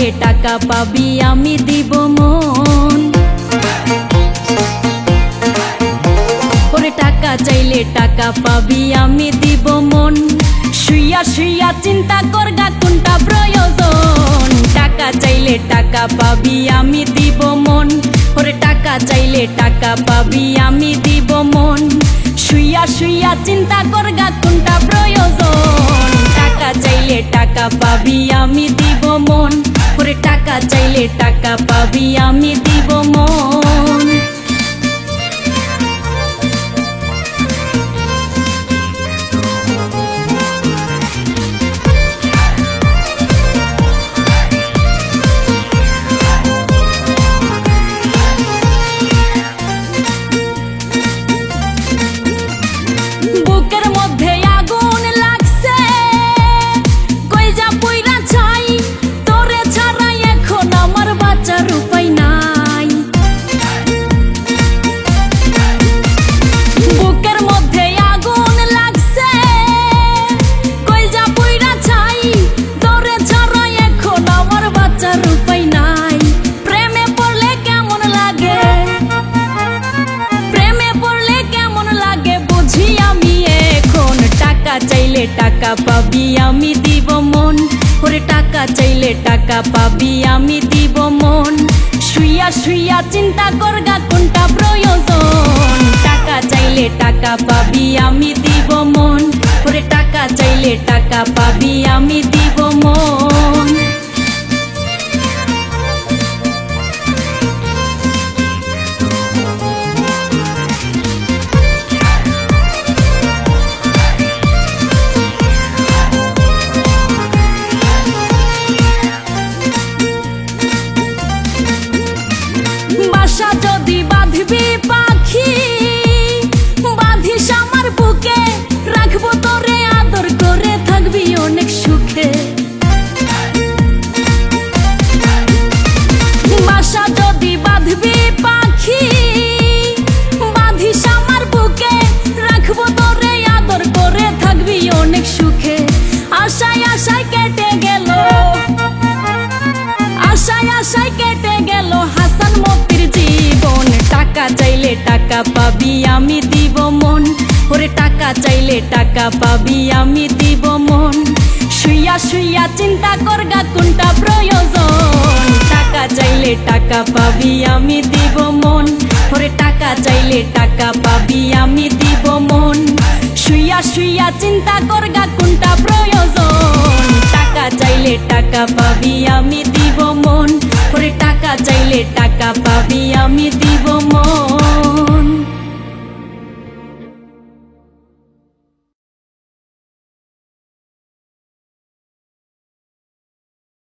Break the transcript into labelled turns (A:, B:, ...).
A: চাইলে টাকা পাবি আমি দিব মন। ওরে টাকা চাইলে টাকা পাবি আমি দিব মন। শুইয়া শুইয়া চিন্তা করগা কোনটা প্রয়োজন। টাকা চাইলে টাকা পাবি আমি দিব মন। ওরে টাকা চাইলে টাকা পাবি আমি দিব মন। শুইয়া শুইয়া চিন্তা করগা কোনটা প্রয়োজন। টাকা চাইলে টাকা পাবি আমি দিব মন। ওরে টাকা চাইলে টাকা পাবি আমি দিব মন। বুকের মধ্যে আগুন লাগছে, কইজা পুইরা ছাই, তোরে ছাড়াই এখন আমার বাঁচার উপায় নাই। বুকের মধ্যে আগুন লাগছে, কইজা পুইরা ছাই, তোরে ছাড়াই এখন আমার বাঁচার উপায় নাই। প্রেমে পড়লে কেমন লাগে, প্রেমে পড়লে কেমন লাগে বুঝি আমি এখন। টাকা চাইলে টাকা পাবি আমি দিব মন। ওরে টাকা চাইলে টাকা পাবি আমি দিব মন। শুইয়া শুইয়া চিন্তা করগা কোনটা প্রয়োজন। টাকা চাইলে টাকা পাবি আমি দিব মন। ওরে টাকা চাইলে টাকা পাবি আমি দিব মন। বাসা যদি বাঁধবি পাখি, বাঁধিস আমার বুকে, রাখবো তোরে আদর করে, থাকবি অনেক সুখে। বাসা যদি বাঁধবি পাখি, বাঁধিস আমার বুকে, রাখবো তোরে আদর করে, থাকবি অনেক সুখে। আশায় আশায় কেটে গেল, আশায় আশায় কেটে গেল হাসান মতির জীবন। টাকা চাইলে টাকা পাবি আমি দিব মন। ওরে টাকা চাইলে টাকা পাবি আমি দিব মন। শুইয়া শুইয়া চিন্তা করগা কোনটা প্রয়োজন। টাকা চাইলে টাকা পাবি আমি দিব মন। ওরে টাকা চাইলে টাকা পাবি আমি দিব মন। শুইয়া শুইয়া চিন্তা করগা কোনটা প্রয়োজন। টাকা চাইলে টাকা পাবি আমি দিব মন। ওরে টাকা চাইলে টাকা পাবি আমি দিব